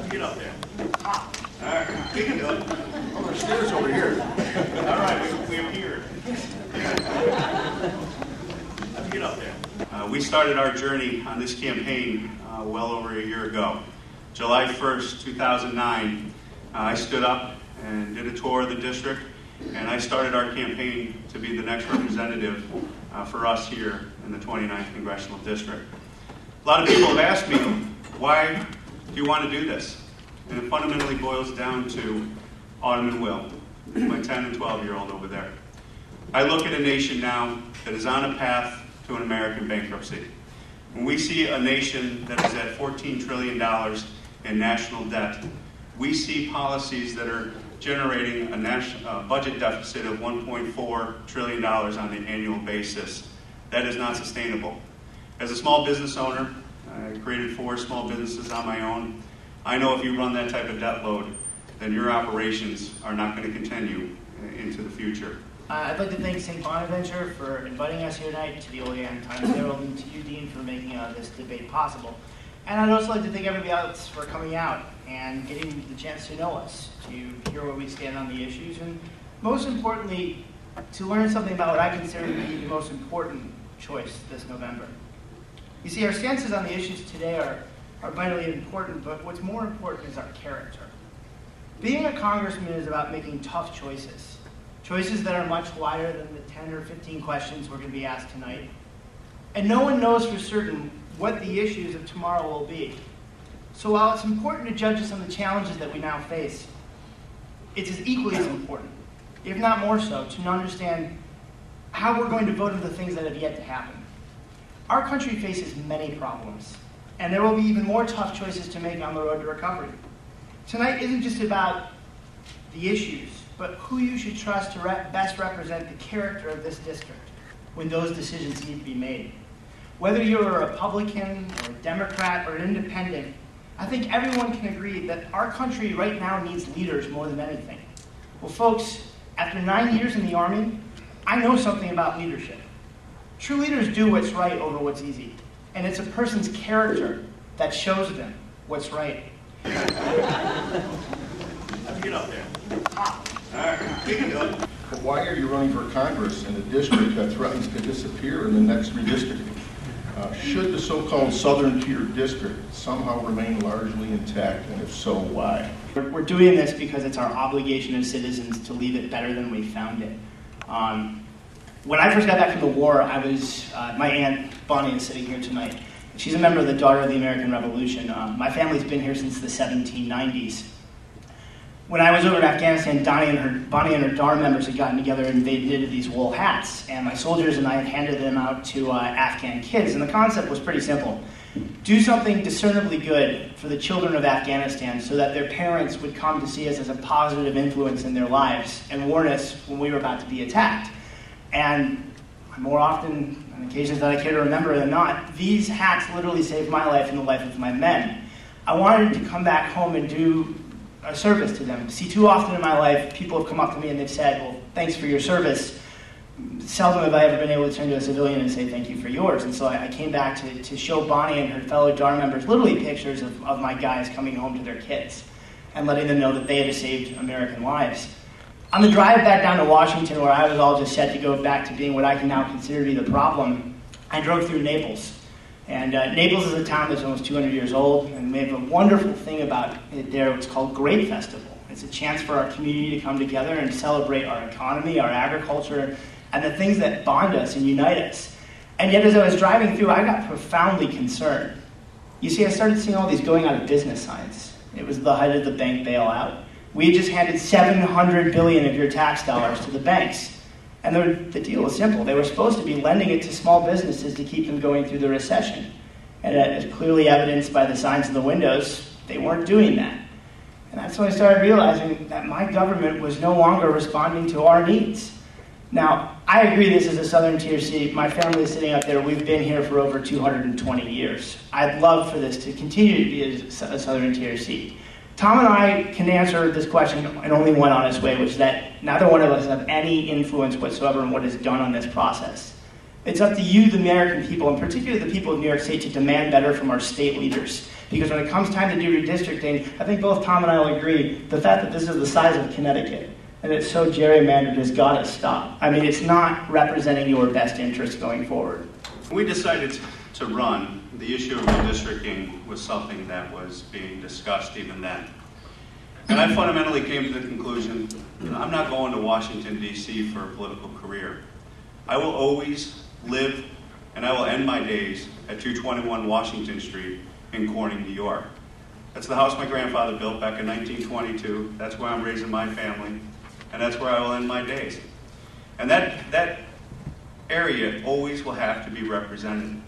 Get up there. All right, we can do it. Oh, there's stairs over here. All right, we appeared. Get up there. We started our journey on this campaign well over a year ago. July 1st, 2009, I stood up and did a tour of the district, and I started our campaign to be the next representative for us here in the 29th Congressional District. A lot of people have asked me, why do you want to do this? And it fundamentally boils down to Autumn and Will, my 10 and 12-year-old over there. I look at a nation now that is on a path to an American bankruptcy. When we see a nation that is at $14 trillion in national debt, we see policies that are generating a budget deficit of $1.4 trillion on an annual basis. That is not sustainable. As a small business owner, I created 4 small businesses on my own. I know if you run that type of debt load, then your operations are not going to continue into the future. I'd like to thank St. Bonaventure for inviting us here tonight, to the Olean Herald, and to you, Dean, for making this debate possible. And I'd also like to thank everybody else for coming out and getting the chance to know us, to hear where we stand on the issues, and most importantly, to learn something about what I consider to be the most important choice this November. You see, our stances on the issues today are vitally important, but what's more important is our character. Being a congressman is about making tough choices, choices that are much wider than the 10 or 15 questions we're going to be asked tonight. And no one knows for certain what the issues of tomorrow will be. So while it's important to judge us on the challenges that we now face, it's as equally as important, if not more so, to understand how we're going to vote on the things that have yet to happen. Our country faces many problems, and there will be even more tough choices to make on the road to recovery. Tonight isn't just about the issues, but who you should trust to best represent the character of this district when those decisions need to be made. Whether you're a Republican or a Democrat or an independent, I think everyone can agree that our country right now needs leaders more than anything. Well, folks, after 9 years in the Army, I know something about leadership. True leaders do what's right over what's easy, and it's a person's character that shows them what's right. Get up there. All right, we can do it. But why are you running for Congress in a district that threatens to disappear in the next redistricting? Should the so-called Southern Tier District somehow remain largely intact, and if so, why? We're doing this because it's our obligation as citizens to leave it better than we found it. When I first got back from the war, my aunt Bonnie is sitting here tonight. She's a member of the Daughter of the American Revolution. My family's been here since the 1790s. When I was over in Afghanistan, Bonnie and her DAR members had gotten together and they did these wool hats, and my soldiers and I had handed them out to Afghan kids. And the concept was pretty simple. Do something discernibly good for the children of Afghanistan so that their parents would come to see us as a positive influence in their lives and warn us when we were about to be attacked. And more often, on occasions that I care to remember than not, these hats literally saved my life and the life of my men. I wanted to come back home and do a service to them. See, too often in my life, people have come up to me and they've said, well, thanks for your service. Seldom have I ever been able to turn to a civilian and say thank you for yours. And so I came back to show Bonnie and her fellow DAR members literally pictures of my guys coming home to their kids and letting them know that they had saved American lives. On the drive back down to Washington, where I was all just set to go back to being what I can now consider to be the problem, I drove through Naples. And Naples is a town that's almost 200 years old, and we have a wonderful thing about it there. It's called Grape Festival. It's a chance for our community to come together and celebrate our economy, our agriculture, and the things that bond us and unite us. And yet as I was driving through, I got profoundly concerned. You see, I started seeing all these going out of business signs. It was the height of the bank bailout. We had just handed $700 billion of your tax dollars to the banks. And the deal was simple. They were supposed to be lending it to small businesses to keep them going through the recession. And as clearly evidenced by the signs in the windows, they weren't doing that. And that's when I started realizing that my government was no longer responding to our needs. Now, I agree this is a Southern Tier seat. My family is sitting up there. We've been here for over 220 years. I'd love for this to continue to be a Southern Tier seat. Tom and I can answer this question in only one honest way, which is that neither one of us have any influence whatsoever on what is done on this process. It's up to you, the American people, and particularly the people of New York State, to demand better from our state leaders. Because when it comes time to do redistricting, I think both Tom and I will agree, the fact that this is the size of Connecticut and it's so gerrymandered has got to stop. I mean, it's not representing your best interests going forward. When we decided to run, the issue of redistricting was something that was being discussed even then. And I fundamentally came to the conclusion, I'm not going to Washington, D.C. for a political career. I will always live and I will end my days at 221 Washington Street in Corning, New York. That's the house my grandfather built back in 1922. That's where I'm raising my family, and that's where I will end my days. And that area always will have to be represented.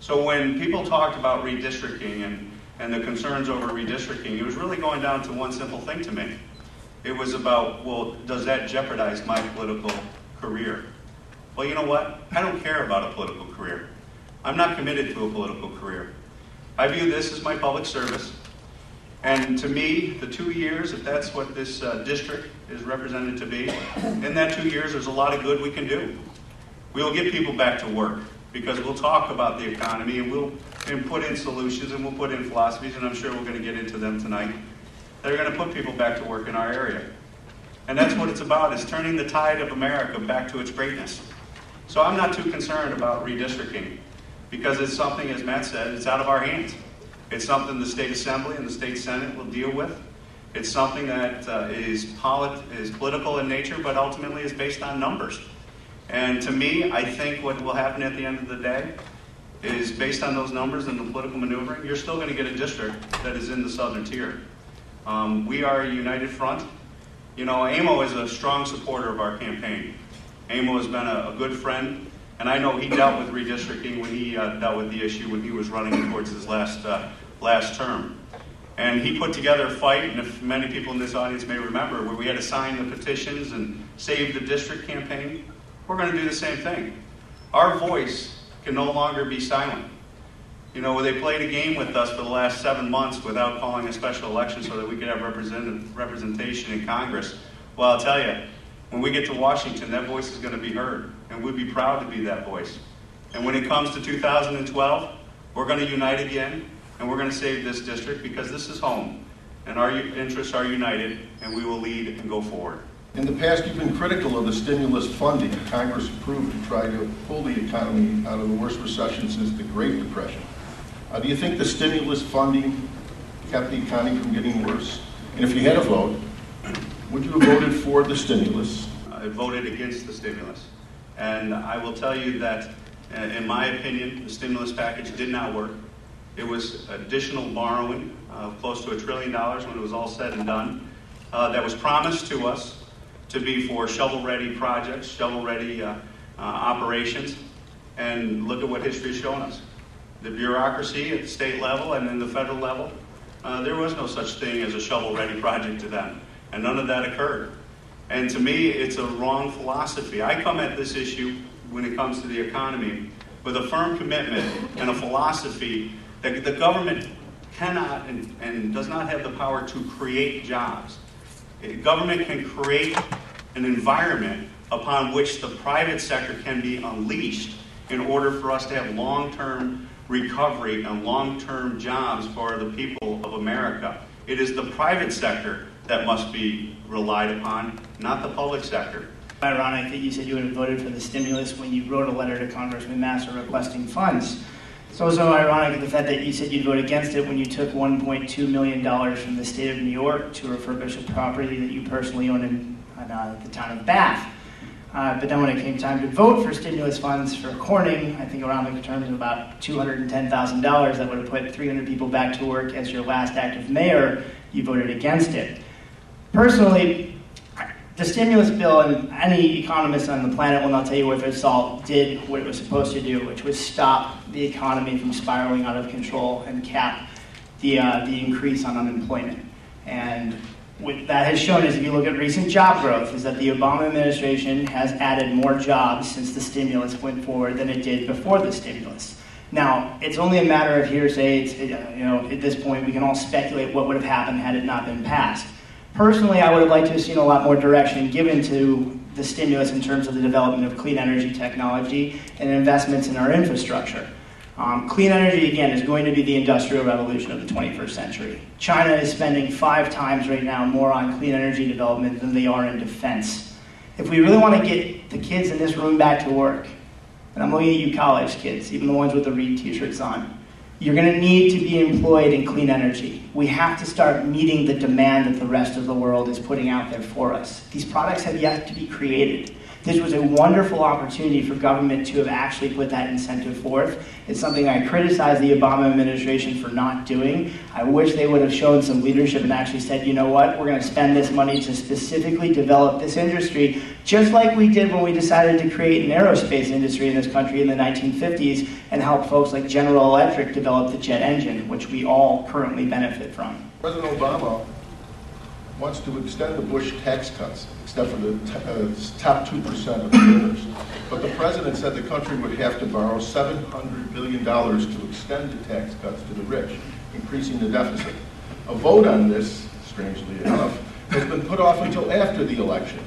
So when people talked about redistricting and the concerns over redistricting, it was really going down to one simple thing to me. It was about, well, does that jeopardize my political career? Well, you know what? I don't care about a political career. I'm not committed to a political career. I view this as my public service. And to me, the 2 years, if that's what this district is represented to be, in that 2 years, there's a lot of good we can do. We'll get people back to work because we'll talk about the economy and we'll put in solutions and we'll put in philosophies, and I'm sure we're going to get into them tonight, that are going to put people back to work in our area. And that's what it's about, is turning the tide of America back to its greatness. So I'm not too concerned about redistricting because it's something, as Matt said, it's out of our hands. It's something the State Assembly and the State Senate will deal with. It's something that is political in nature, but ultimately is based on numbers. And to me, I think what will happen at the end of the day is, based on those numbers and the political maneuvering, you're still going to get a district that is in the southern tier. We are a united front. You know, Amo is a strong supporter of our campaign. Amo has been a good friend, and I know he dealt with redistricting when he dealt with the issue when he was running towards his last term. And he put together a fight, and if many people in this audience may remember, where we had to sign the petitions and save the district campaign, we're going to do the same thing. Our voice can no longer be silent. You know, they played a game with us for the last 7 months without calling a special election so that we could have representation in Congress. Well, I'll tell you, when we get to Washington, that voice is going to be heard, and we'd be proud to be that voice. And when it comes to 2012, we're going to unite again, and we're going to save this district because this is home, and our interests are united, and we will lead and go forward. In the past, you've been critical of the stimulus funding Congress approved to try to pull the economy out of the worst recession since the Great Depression. Do you think the stimulus funding kept the economy from getting worse? And if you had a vote, would you have voted for the stimulus? I voted against the stimulus. And I will tell you that, in my opinion, the stimulus package did not work. It was additional borrowing, close to $1 trillion when it was all said and done, that was promised to us to be for shovel-ready projects, shovel-ready operations. And look at what history has shown us. The bureaucracy at the state level and then the federal level, there was no such thing as a shovel-ready project to them. And none of that occurred. And to me, it's a wrong philosophy. I come at this issue, when it comes to the economy, with a firm commitment and a philosophy that the government cannot and does not have the power to create jobs. Government can create an environment upon which the private sector can be unleashed in order for us to have long-term recovery and long-term jobs for the people of America. It is the private sector that must be relied upon, not the public sector. Ironic that you said you would have voted for the stimulus when you wrote a letter to Congressman Massa requesting funds. It's also ironic the fact that you said you'd vote against it when you took $1.2 million from the state of New York to refurbish a property that you personally own in the town of Bath. But then when it came time to vote for stimulus funds for Corning, I think around the terms of about $210,000 that would have put 300 people back to work as your last active mayor, you voted against it. Personally, the stimulus bill, and any economist on the planet will not tell you worth their salt, did what it was supposed to do, which was stop the economy from spiraling out of control and cap the increase on unemployment. And what that has shown is, if you look at recent job growth, is that the Obama administration has added more jobs since the stimulus went forward than it did before the stimulus. Now, it's only a matter of hearsay. At this point, we can all speculate what would have happened had it not been passed. Personally, I would have liked to have seen a lot more direction given to the stimulus in terms of the development of clean energy technology and investments in our infrastructure. Clean energy, again, is going to be the industrial revolution of the 21st century. China is spending 5 times right now more on clean energy development than they are in defense. If we really want to get the kids in this room back to work, and I'm looking at you college kids, even the ones with the Reed t-shirts on, you're going to need to be employed in clean energy. We have to start meeting the demand that the rest of the world is putting out there for us. These products have yet to be created. This was a wonderful opportunity for government to have actually put that incentive forth. It's something I criticize the Obama administration for not doing. I wish they would have shown some leadership and actually said, you know what, we're going to spend this money to specifically develop this industry, just like we did when we decided to create an aerospace industry in this country in the 1950s and help folks like General Electric develop the jet engine, which we all currently benefit from. President Obama wants to extend the Bush tax cuts, except for the top 2% of the winners. But the president said the country would have to borrow $700 billion to extend the tax cuts to the rich, increasing the deficit. A vote on this, strangely enough, has been put off until after the election.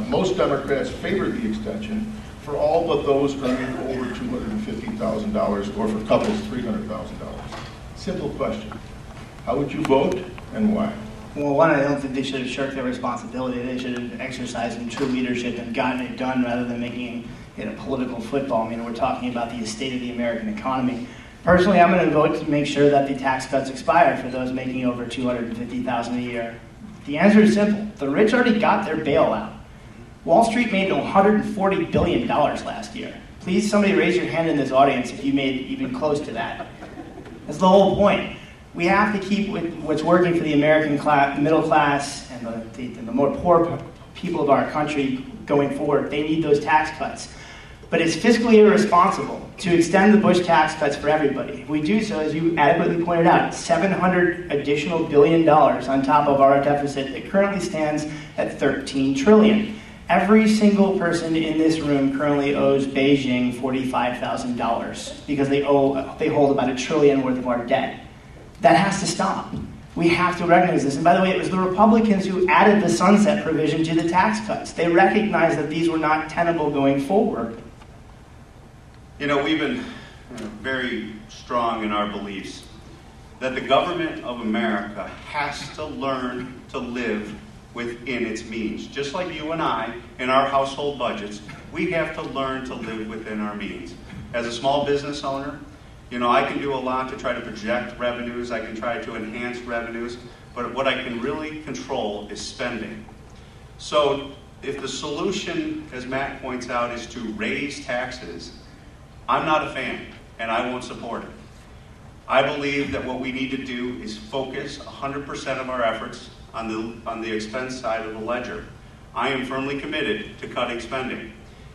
Most Democrats favored the extension for all but those earning over $250,000 or for couples $300,000. Simple question. How would you vote and why? Well, one, I don't think they should have shirked their responsibility. They should have exercised in true leadership and gotten it done rather than making it a political football. I mean, we're talking about the estate of the American economy. Personally, I'm going to vote to make sure that the tax cuts expire for those making over $250,000 a year. The answer is simple. The rich already got their bailout. Wall Street made $140 billion last year. Please, somebody raise your hand in this audience if you made even close to that. That's the whole point. We have to keep what's working for the American middle class and the more poor people of our country going forward. They need those tax cuts. But it's fiscally irresponsible to extend the Bush tax cuts for everybody. If we do so, as you adequately pointed out, $700 additional billion on top of our deficit that currently stands at $13 trillion. Every single person in this room currently owes Beijing $45,000 because they hold about $1 trillion worth of our debt. That has to stop. We have to recognize this. And by the way, it was the Republicans who added the sunset provision to the tax cuts. They recognized that these were not tenable going forward. You know, we've been very strong in our beliefs that the government of America has to learn to live within its means. Just like you and I, in our household budgets, we have to learn to live within our means. As a small business owner, you know, I can do a lot to try to project revenues, I can try to enhance revenues, but what I can really control is spending. So if the solution, as Matt points out, is to raise taxes, I'm not a fan, and I won't support it. I believe that what we need to do is focus 100% of our efforts on the expense side of the ledger. I am firmly committed to cutting spending,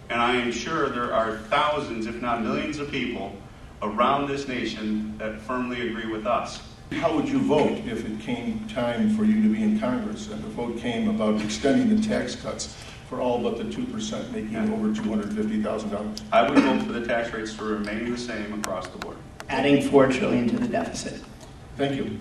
and I am sure there are thousands, if not millions of people around this nation that firmly agree with us. How would you vote if it came time for you to be in Congress and the vote came about extending the tax cuts for all but the 2% making over $250,000? I would vote for the tax rates to remain the same across the board. Adding $4 trillion to the deficit. Thank you.